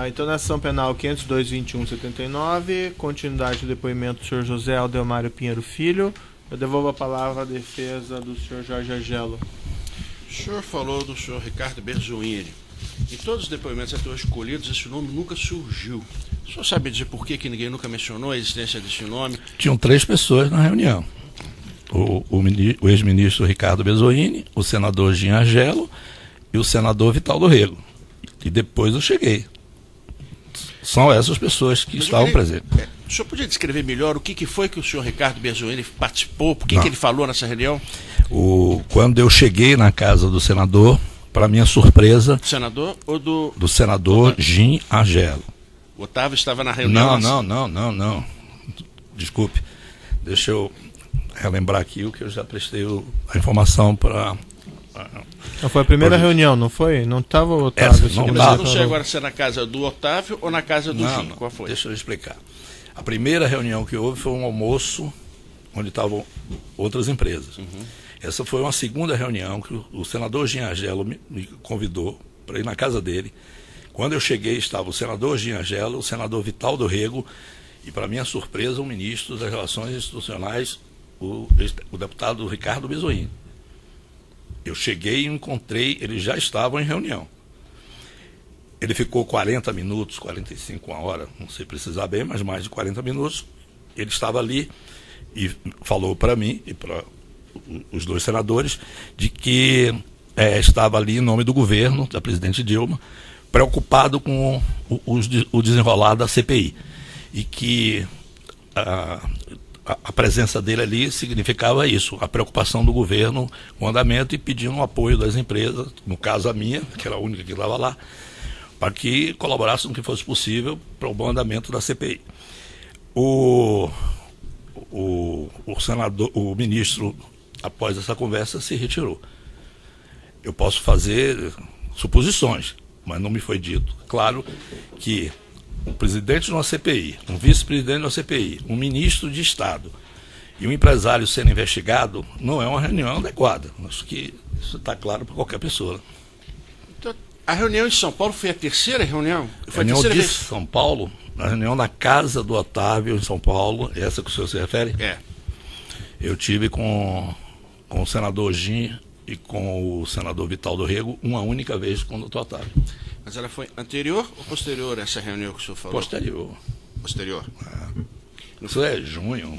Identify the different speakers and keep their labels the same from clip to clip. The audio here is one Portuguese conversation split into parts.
Speaker 1: Então, na ação penal 502.21.79, continuidade do depoimento do senhor José Aldelmário Pinheiro Filho. Eu devolvo a palavra à defesa do senhor Jorge Argello.
Speaker 2: O senhor falou do senhor Ricardo Berzoini. Em todos os depoimentos até hoje colhidos, esse nome nunca surgiu. O senhor sabe dizer por que ninguém nunca mencionou a existência desse nome?
Speaker 3: Tinham 3 pessoas na reunião. O ex-ministro Ricardo Berzoini, o senador Jean Argello e o senador Vital do Rego. E depois eu cheguei. São essas pessoas que estavam presentes.
Speaker 2: O senhor podia descrever melhor o que foi que o senhor Ricardo Berzoini participou? Por que ele falou nessa reunião?
Speaker 3: Quando eu cheguei na casa do senador, para minha surpresa...
Speaker 2: Senador ou do...
Speaker 3: Do senador Jean Argello.
Speaker 2: O Otávio estava na reunião?
Speaker 3: Não. Desculpe. Deixa eu relembrar aqui o que eu já prestei a informação para...
Speaker 1: Foi a primeira reunião, não foi? Não estava o Otávio?
Speaker 2: Eu não sei agora se é na casa do Otávio ou na casa do Jean. Qual foi?
Speaker 3: Deixa eu explicar. A primeira reunião que houve foi um almoço onde estavam outras empresas. Essa foi uma segunda reunião que o senador Jean Argello me convidou para ir na casa dele. Quando eu cheguei, estava o senador Jean Argello, o senador Vital do Rego e, para minha surpresa, o ministro das Relações Institucionais, o deputado Ricardo Berzoini. Eu cheguei e encontrei, eles já estavam em reunião. Ele ficou 40 minutos, 45, uma hora, não sei precisar bem, mas mais de 40 minutos. Ele estava ali e falou para mim e para os 2 senadores de que estava ali em nome do governo, da presidente Dilma, preocupado com o desenrolar da CPI. E que a presença dele ali significava isso, a preocupação do governo com o andamento e pedindo o apoio das empresas, no caso a minha, que era a única que estava lá, para que colaborasse no que fosse possível para o bom andamento da CPI. O senador, o ministro, após essa conversa, se retirou. Eu posso fazer suposições, mas não me foi dito. Claro que um presidente de uma CPI, um vice-presidente de uma CPI, um ministro de Estado e um empresário sendo investigado não é uma reunião adequada. Acho que isso está claro para qualquer pessoa.
Speaker 2: Então, a reunião em São Paulo foi a terceira reunião? Foi
Speaker 3: a reunião
Speaker 2: a terceira
Speaker 3: de
Speaker 2: vez?
Speaker 3: São Paulo, a reunião na casa do Otávio, em São Paulo, essa que o senhor se refere?
Speaker 2: É.
Speaker 3: Eu tive com o senador Jean e com o senador Vital do Rego uma única vez com o doutor Otávio.
Speaker 2: Mas ela foi anterior ou posterior a essa reunião que o senhor falou?
Speaker 3: Posterior.
Speaker 2: Posterior.
Speaker 3: Isso é junho,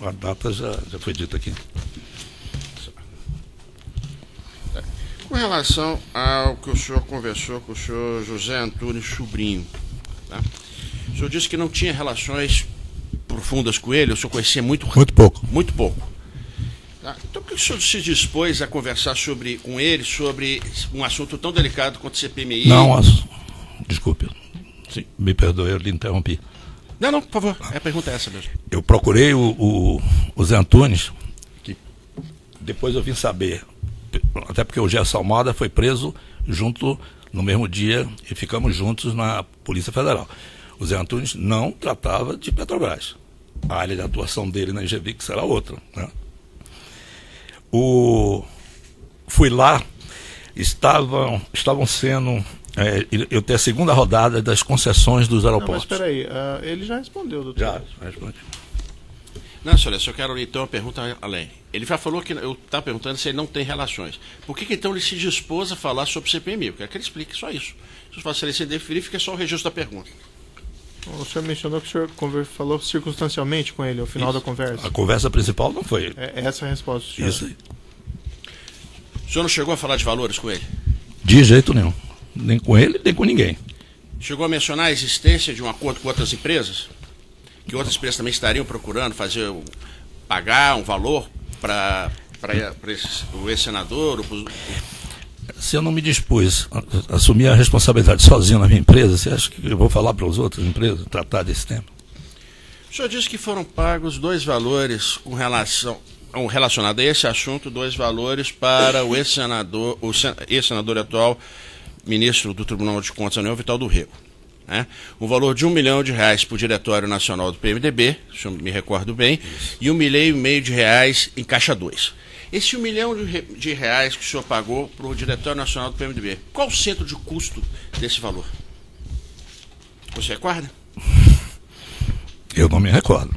Speaker 3: a data já foi dita aqui.
Speaker 2: Com relação ao que o senhor conversou com o senhor José Antônio Sobrinho, tá? O senhor disse que não tinha relações profundas com ele, o senhor conhecia muito pouco. Muito pouco. Tá? Então, por que o senhor se dispôs a conversar com ele sobre um assunto tão delicado quanto o CPMI?
Speaker 3: Não, desculpe, sim, me perdoe, eu lhe interrompi.
Speaker 2: Não, por favor, a pergunta é essa mesmo.
Speaker 3: Eu procurei o Zé Antunes, que depois eu vim saber, até porque o Gerson Almada foi preso junto no mesmo dia e ficamos juntos na Polícia Federal. O Zé Antunes não tratava de Petrobras. A área de atuação dele na Engevix era outra, né? Fui lá, estavam sendo... eu tenho a segunda rodada das concessões dos aeroportos.
Speaker 1: Não, mas espera aí, ele já respondeu, doutor.
Speaker 3: Já respondi.
Speaker 2: Não, senhor, eu só quero então uma pergunta além. Ele já falou que eu estava perguntando se ele não tem relações. Por que então ele se dispôs a falar sobre o CPMI? Eu quero que ele explique só isso. Se o senhor se ele se definir, fica só o registro da pergunta.
Speaker 1: O senhor mencionou que o senhor falou circunstancialmente com ele ao final da conversa.
Speaker 3: A conversa principal não foi ele.
Speaker 1: Essa é a resposta do senhor.
Speaker 3: Isso aí.
Speaker 2: O senhor não chegou a falar de valores com ele?
Speaker 3: De jeito nenhum. Nem com ele, nem com ninguém.
Speaker 2: Chegou a mencionar a existência de um acordo com outras empresas? Que outras empresas também estariam procurando pagar um valor para o ex-senador?
Speaker 3: Se eu não me dispus a assumir a responsabilidade sozinho na minha empresa, você acha que eu vou falar para as outras empresas tratar desse tema?
Speaker 2: O senhor disse que foram pagos 2 valores relacionado a esse assunto, 2 valores para o ex-senador atual, ministro do Tribunal de Contas da União, Vital do Rego. Né? Um valor de R$1 milhão para o Diretório Nacional do PMDB, se eu me recordo bem, e R$1,5 milhão em Caixa 2. Esse R$1 milhão que o senhor pagou para o Diretório Nacional do PMDB, qual o centro de custo desse valor? Você recorda?
Speaker 3: Eu não me recordo.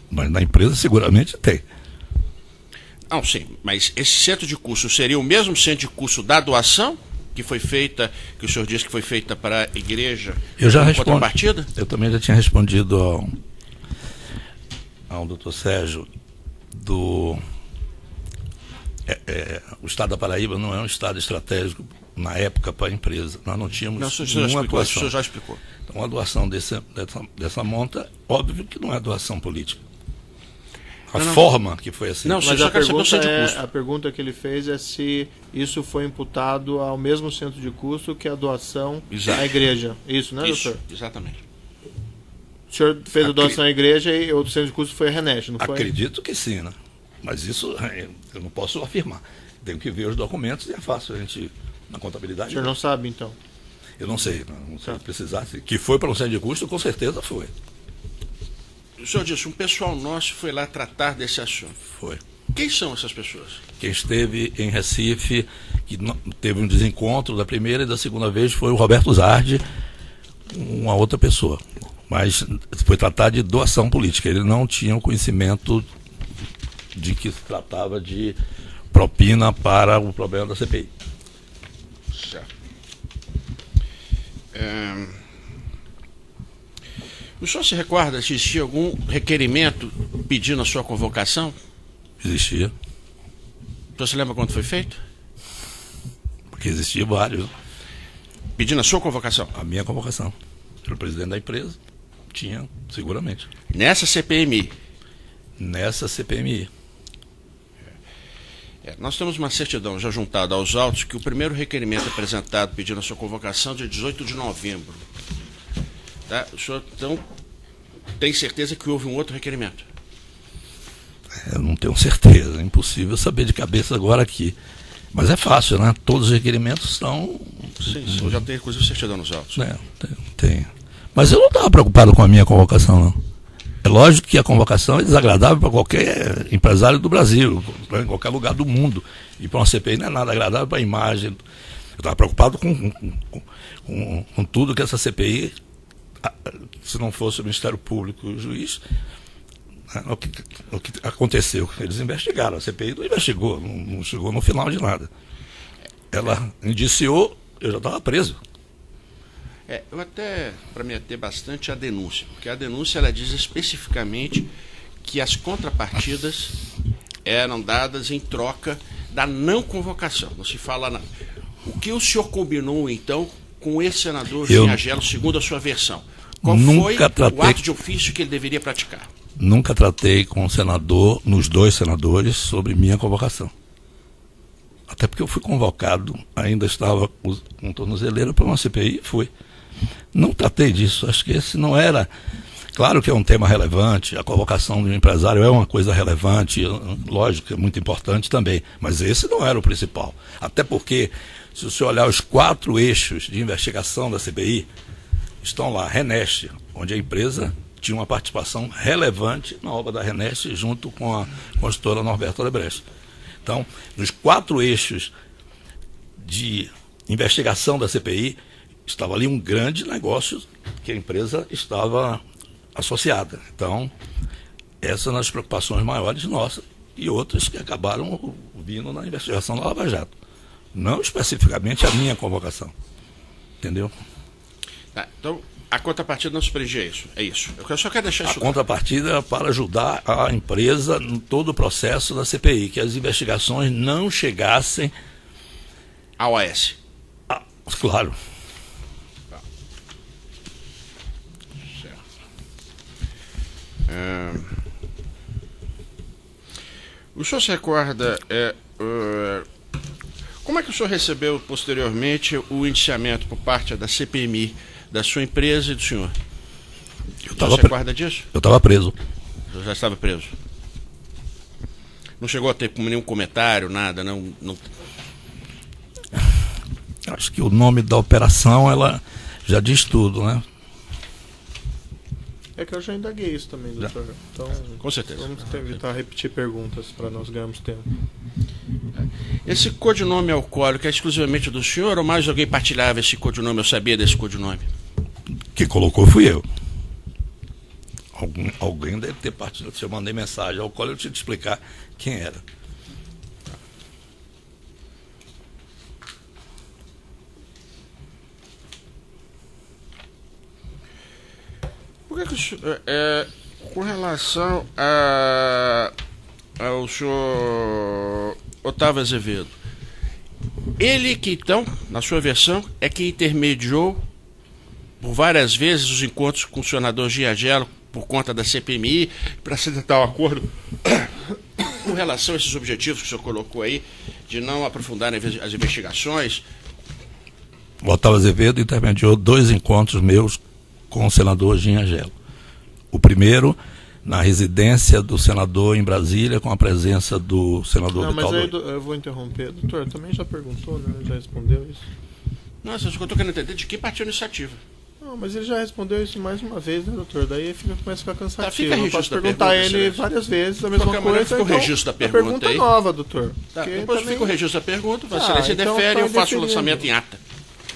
Speaker 3: Mas na empresa seguramente tem.
Speaker 2: Não, sim, mas esse centro de curso seria o mesmo centro de curso da doação que foi feita, que o senhor disse que foi feita para a igreja?
Speaker 3: Eu já respondi.
Speaker 2: Contrapartida?
Speaker 3: Eu também já tinha respondido ao doutor Sérgio do... o estado da Paraíba não é um estado estratégico na época para a empresa. Nós não tínhamos nenhuma doação.
Speaker 2: O senhor já explicou.
Speaker 3: Então a doação dessa monta, óbvio que não é doação política. A forma que foi assim.
Speaker 2: Não,
Speaker 1: mas
Speaker 2: só quer saber o centro de custo.
Speaker 1: a pergunta que ele fez é se isso foi imputado ao mesmo centro de custo que a doação à igreja. Isso, né,
Speaker 2: Isso,
Speaker 1: doutor?
Speaker 2: exatamente.
Speaker 1: O senhor fez a doação à igreja e outro centro de custo foi a Renet, não foi?
Speaker 3: Acredito que sim, né? Mas isso eu não posso afirmar. Tenho que ver os documentos e é fácil a gente, na contabilidade.
Speaker 1: O senhor não sabe, então?
Speaker 3: Eu não sei, não sei precisar. Que foi para um centro de custo, com certeza foi.
Speaker 2: O senhor disse, um pessoal nosso foi lá tratar desse assunto.
Speaker 3: Foi.
Speaker 2: Quem são essas pessoas?
Speaker 3: Quem esteve em Recife, que teve um desencontro da primeira e da segunda vez, foi o Roberto Zardi, uma outra pessoa. Mas foi tratar de doação política. Ele não tinha o conhecimento de que se tratava de propina para o problema da CPI.
Speaker 2: Certo. O senhor se recorda se existia algum requerimento pedindo a sua convocação?
Speaker 3: Existia.
Speaker 2: O senhor se lembra quando foi feito?
Speaker 3: Porque existia vários.
Speaker 2: Pedindo a sua convocação?
Speaker 3: A minha convocação. Pelo presidente da empresa. Tinha, seguramente.
Speaker 2: Nessa CPMI?
Speaker 3: Nessa CPMI.
Speaker 2: Nós temos uma certidão já juntada aos autos que o primeiro requerimento apresentado pedindo a sua convocação é de 18 de novembro. Tá? O senhor, então, tem certeza que houve um outro requerimento?
Speaker 3: Eu não tenho certeza, é impossível saber de cabeça agora aqui. Mas é fácil, né? Todos os requerimentos estão...
Speaker 2: Sim, já tem inclusive certidão nos autos.
Speaker 3: Tem. Mas eu não estava preocupado com a minha convocação, não. É lógico que a convocação é desagradável para qualquer empresário do Brasil, em qualquer lugar do mundo. E para uma CPI não é nada agradável para a imagem. Eu estava preocupado com tudo que essa CPI, se não fosse o Ministério Público e o juiz, o que aconteceu. Eles investigaram, a CPI não investigou, não chegou no final de nada. Ela indiciou, eu já estava preso.
Speaker 2: Eu até, para me ater bastante, a denúncia, porque a denúncia ela diz especificamente que as contrapartidas eram dadas em troca da não convocação, não se fala nada. O que o senhor combinou, então, com esse senador Giangelo, segundo a sua versão? Qual foi o ato de ofício que ele deveria praticar?
Speaker 3: Nunca tratei com o senador, nos dois senadores, sobre minha convocação. Até porque eu fui convocado, ainda estava com tornozeleira para uma CPI e fui. Não tratei disso, acho que esse não era... Claro que é um tema relevante, a convocação de um empresário é uma coisa relevante, lógico, é muito importante também, mas esse não era o principal. Até porque, se você olhar os 4 eixos de investigação da CPI, estão lá, Renest, onde a empresa tinha uma participação relevante na obra da Renest, junto com a construtora Norberto Odebrecht. Então, nos 4 eixos de investigação da CPI, estava ali um grande negócio que a empresa estava associada. Então, essas são as preocupações maiores nossas e outras que acabaram vindo na investigação da Lava Jato. Não especificamente a minha convocação. Entendeu?
Speaker 2: Então, a contrapartida não se prendia a isso. É isso. Eu só quero deixar isso.
Speaker 3: A contrapartida era para ajudar a empresa em todo o processo da CPI, que as investigações não chegassem
Speaker 2: à OAS.
Speaker 3: Claro.
Speaker 2: O senhor se recorda como é que o senhor recebeu posteriormente o indiciamento por parte da CPMI da sua empresa e do senhor? O senhor se recorda disso?
Speaker 3: Eu estava preso.
Speaker 2: O senhor já estava preso? Não chegou a ter nenhum comentário, nada? Não...
Speaker 3: Acho que o nome da operação ela já diz tudo, né?
Speaker 1: É que eu já indaguei isso também, doutor. Então,
Speaker 2: com certeza.
Speaker 1: Vamos evitar repetir perguntas para nós ganharmos tempo.
Speaker 2: Esse codinome alcoólico é exclusivamente do senhor ou mais alguém partilhava esse codinome, eu sabia desse codinome?
Speaker 3: Quem colocou fui eu. Alguém deve ter partido. Se eu mandei mensagem ao Collor, eu tinha que explicar quem era.
Speaker 2: Por que o senhor, com relação ao senhor Otávio Azevedo, ele que então, na sua versão, é que intermediou por várias vezes os encontros com o senador Giagelo por conta da CPMI, para se tentar um acordo com relação a esses objetivos que o senhor colocou aí, de não aprofundar as investigações?
Speaker 3: O Otávio Azevedo intermediou 2 encontros meus com o senador Giagelo. O primeiro, na residência do senador em Brasília, com a presença do senador Vital.
Speaker 1: Mas aí eu vou interromper. Doutor, também já perguntou, né? Já respondeu isso?
Speaker 2: Nossa, eu estou querendo entender de que partiu a iniciativa.
Speaker 1: Não, mas ele já respondeu isso mais uma vez, né, doutor? Daí começa a ficar cansativo.
Speaker 2: Fica
Speaker 1: eu posso perguntar
Speaker 2: pergunta,
Speaker 1: ele várias vezes a mesma coisa.
Speaker 2: Fica o registro da pergunta.
Speaker 1: Pergunta
Speaker 2: aí.
Speaker 1: nova, doutor.
Speaker 2: Depois
Speaker 1: também...
Speaker 2: fica o registro da pergunta, Vossa Excelência defere e eu faço o lançamento em ata.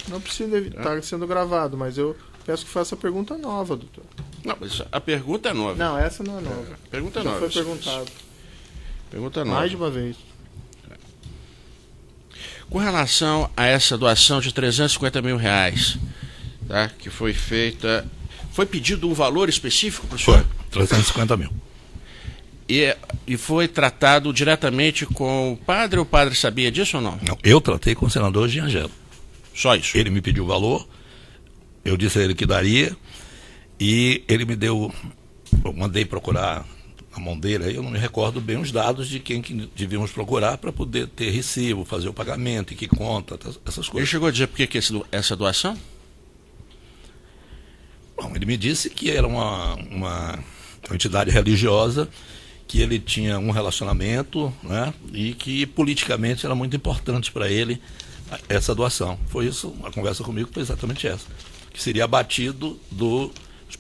Speaker 1: Não precisa estar sendo gravado, mas eu peço que faça a pergunta nova, doutor.
Speaker 2: Não, mas a pergunta é nova.
Speaker 1: Não, essa não é nova.
Speaker 2: Pergunta é
Speaker 1: já
Speaker 2: nova.
Speaker 1: foi perguntado.
Speaker 2: Pergunta nova.
Speaker 1: Mais de uma vez.
Speaker 2: Com relação a essa doação de R$350 mil, tá, que foi feita, foi pedido um valor específico para o senhor?
Speaker 3: Foi, 350 mil.
Speaker 2: E foi tratado diretamente com o padre, ou o padre sabia disso ou não?
Speaker 3: Não, eu tratei com o senador Giagelo.
Speaker 2: Só isso?
Speaker 3: Ele me pediu o valor, eu disse a ele que daria, e ele me deu, eu mandei procurar a mão dele, aí eu não me recordo bem os dados de quem que devíamos procurar para poder ter recibo, fazer o pagamento, e que conta, essas coisas.
Speaker 2: Ele chegou a dizer por que essa doação?
Speaker 3: Bom, ele me disse que era uma entidade religiosa, que ele tinha um relacionamento, né, e que politicamente era muito importante para ele essa doação. Foi isso, a conversa comigo foi exatamente essa, que seria abatido dos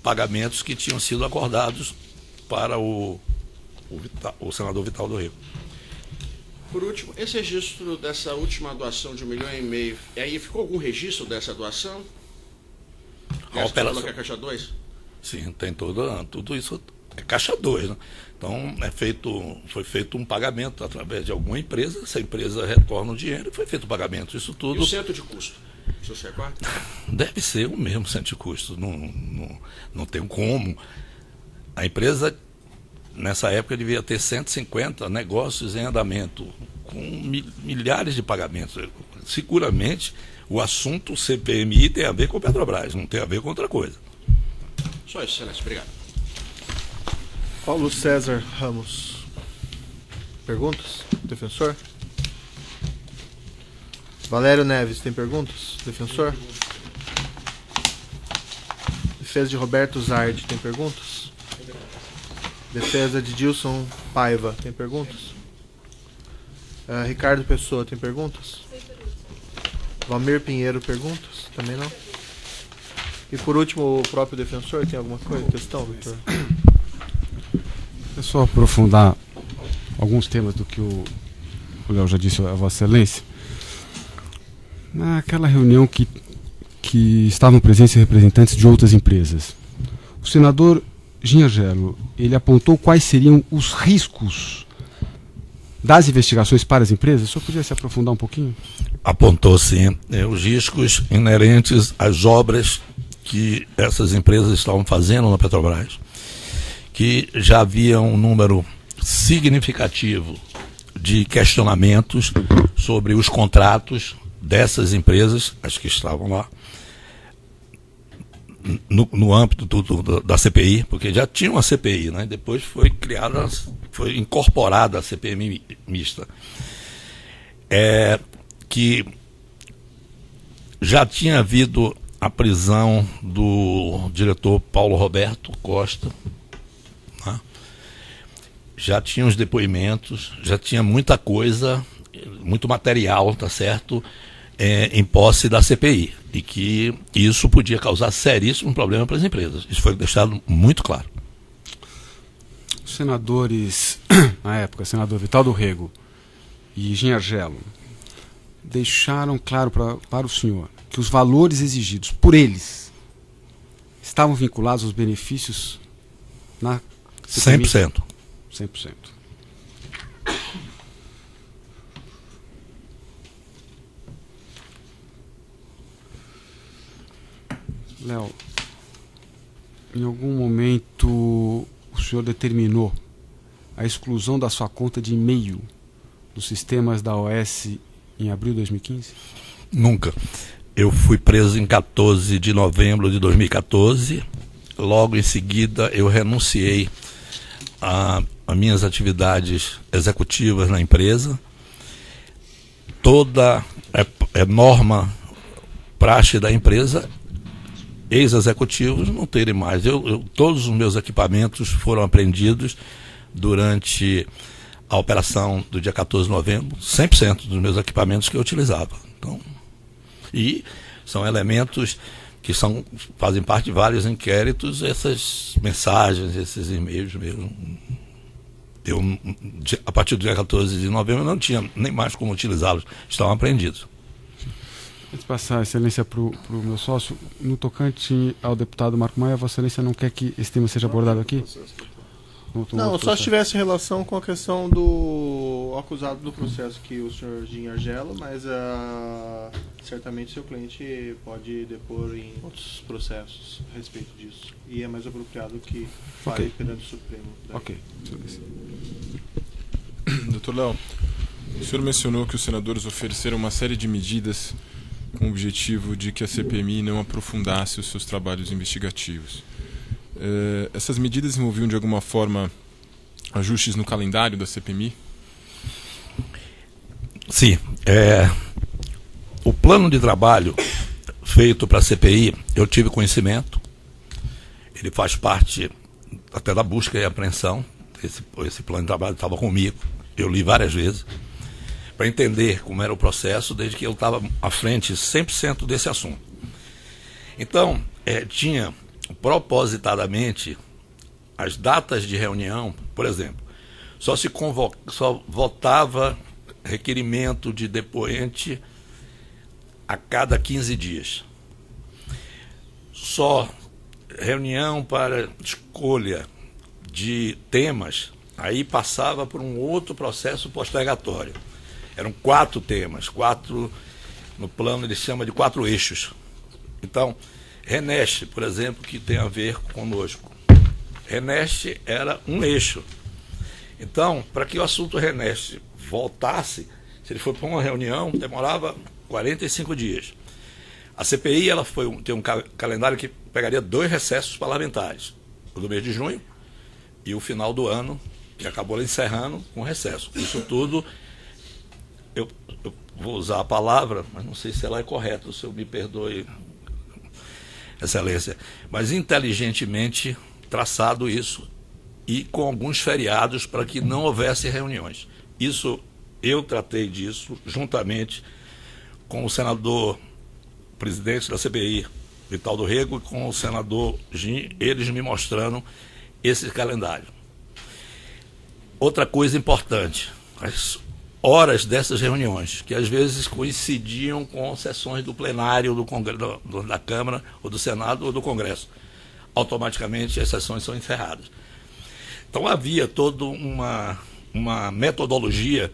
Speaker 3: pagamentos que tinham sido acordados para o senador Vital do Rego.
Speaker 2: Por último, esse registro dessa última doação de R$1,5 milhão, aí ficou algum registro dessa doação?
Speaker 3: A operação.
Speaker 2: Que é Caixa 2?
Speaker 3: Sim, tem tudo isso, é Caixa 2, né? Então foi feito um pagamento através de alguma empresa, essa empresa retorna o dinheiro e foi feito o pagamento, isso tudo.
Speaker 2: E o centro de custo? O senhor se recorda?
Speaker 3: Deve ser o mesmo centro de custo, não tem como. A empresa, nessa época, devia ter 150 negócios em andamento, com milhares de pagamentos. Seguramente, o assunto CPMI tem a ver com a Petrobras, não tem a ver com outra coisa.
Speaker 2: Só isso, Excelência. Obrigado.
Speaker 1: Paulo César Ramos. Perguntas? Defensor? Valério Neves, tem perguntas? Defensor? Defesa de Roberto Zardi, tem perguntas? Defesa de Dilson Paiva, tem perguntas? Ricardo Pessoa, tem perguntas? Valmir Pinheiro, perguntas? Também não? E por último, o próprio defensor, tem alguma coisa? Questão, doutor?
Speaker 4: É só aprofundar alguns temas do que o Léo já disse a Vossa Excelência. Naquela reunião que estavam presentes representantes de outras empresas, o senador Giagelo, ele apontou quais seriam os riscos das investigações para as empresas? Só podia se aprofundar um pouquinho?
Speaker 3: Apontou sim, os riscos inerentes às obras que essas empresas estavam fazendo na Petrobras, que já havia um número significativo de questionamentos sobre os contratos dessas empresas, as que estavam lá, no âmbito da CPI, porque já tinha uma CPI, né? Depois foi criada, foi incorporada a CPI mista, que já tinha havido a prisão do diretor Paulo Roberto Costa, né? Já tinha os depoimentos, já tinha muita coisa, muito material, tá certo, em posse da CPI, e que isso podia causar seríssimo problema para as empresas. Isso foi deixado muito claro.
Speaker 4: Os senadores, na época, senador Vital do Rego e Giagelo, deixaram claro para o senhor que os valores exigidos por eles estavam vinculados aos benefícios na CPMI?
Speaker 3: 100%.
Speaker 4: 100%. Léo, em algum momento o senhor determinou a exclusão da sua conta de e-mail dos sistemas da OS em abril de 2015?
Speaker 3: Nunca. Eu fui preso em 14 de novembro de 2014. Logo em seguida eu renunciei a minhas atividades executivas na empresa. Toda norma, praxe da empresa, ex-executivos não terem mais. Todos os meus equipamentos foram apreendidos durante a operação do dia 14 de novembro, 100% dos meus equipamentos que eu utilizava. Então, e são elementos que fazem parte de vários inquéritos, essas mensagens, esses e-mails mesmo. A partir do dia 14 de novembro, eu não tinha nem mais como utilizá-los, estavam apreendidos.
Speaker 4: Antes de passar, Excelência, para o meu sócio, no tocante ao deputado Marco Maia, Vossa Excelência não quer que esse tema seja abordado aqui?
Speaker 1: Não, só se tivesse relação com a questão do acusado do processo que o senhor Ginha Argelo, mas certamente seu cliente pode depor em outros processos a respeito disso. E é mais apropriado que fale perante o Supremo.
Speaker 4: Ok.
Speaker 5: Doutor Léo, o senhor mencionou que os senadores ofereceram uma série de medidas com o objetivo de que a CPMI não aprofundasse os seus trabalhos investigativos. Essas medidas envolviam de alguma forma ajustes no calendário da CPMI?
Speaker 3: Sim. O plano de trabalho feito para a CPI, eu tive conhecimento. Ele faz parte até da busca e apreensão. Esse plano de trabalho estava comigo. Eu li várias vezes para entender como era o processo, desde que eu estava à frente 100% desse assunto. Então, tinha propositadamente as datas de reunião, por exemplo, só votava requerimento de depoente a cada 15 dias. Só reunião para escolha de temas, aí passava por um outro processo postergatório. Eram 4 temas, 4, no plano ele chama de 4 eixos. Então, RENEST, por exemplo, que tem a ver conosco. RENEST era um eixo. Então, para que o assunto RENEST voltasse, se ele for para uma reunião, demorava 45 dias. A CPI tem um calendário que pegaria 2 recessos parlamentares, o do mês de junho e o final do ano, que acabou encerrando com recesso. Isso tudo, eu vou usar a palavra, mas não sei se ela é correta, o senhor me perdoe, Excelência, mas inteligentemente traçado isso e com alguns feriados para que não houvesse reuniões. Isso, eu tratei disso juntamente com o senador presidente da CPI, Vitaldo Rego, e com o senador Gin, eles me mostrando esse calendário. Outra coisa importante, as horas dessas reuniões, que às vezes coincidiam com sessões do plenário da Câmara, ou do Senado, ou do Congresso. Automaticamente as sessões são encerradas. Então havia toda uma metodologia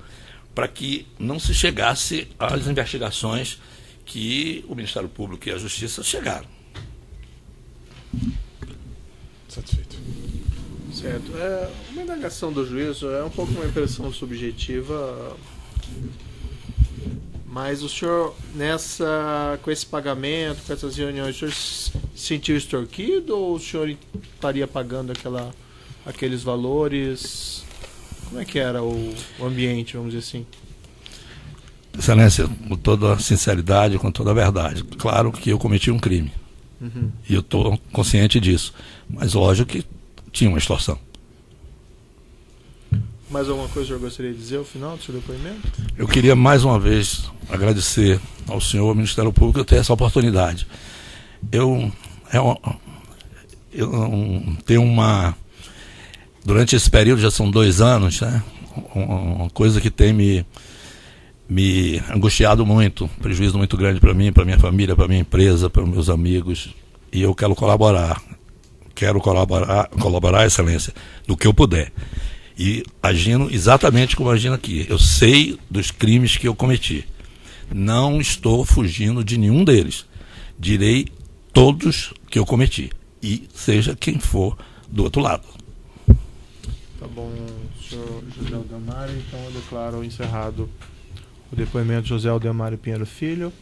Speaker 3: para que não se chegasse às investigações que o Ministério Público e a Justiça chegaram.
Speaker 5: Satisfeito.
Speaker 1: Certo. Uma indagação do juízo é um pouco uma impressão subjetiva, mas o senhor, com esse pagamento, com essas reuniões, o senhor se sentiu extorquido ou o senhor estaria pagando aqueles valores? Como é que era o ambiente, vamos dizer assim?
Speaker 3: Excelência, com toda a sinceridade, com toda a verdade. Claro que eu cometi um crime.
Speaker 1: Uhum.
Speaker 3: E eu estou consciente disso. Mas lógico que tinha uma extorsão.
Speaker 1: Mais alguma coisa que o senhor gostaria de dizer ao final do seu depoimento?
Speaker 3: Eu queria mais uma vez agradecer ao senhor, ao Ministério Público, ter essa oportunidade. Eu tenho durante esse período, já são 2 anos, né? Uma coisa que tem me angustiado muito, um prejuízo muito grande para mim, para minha família, para minha empresa, para meus amigos, e eu quero colaborar. quero colaborar, Excelência, no que eu puder. E agindo exatamente como agindo aqui. Eu sei dos crimes que eu cometi. Não estou fugindo de nenhum deles. Direi todos que eu cometi. E seja quem for do outro lado.
Speaker 1: Tá bom, senhor José Aldemário. Então eu declaro encerrado o depoimento de José Aldemário Pinheiro Filho.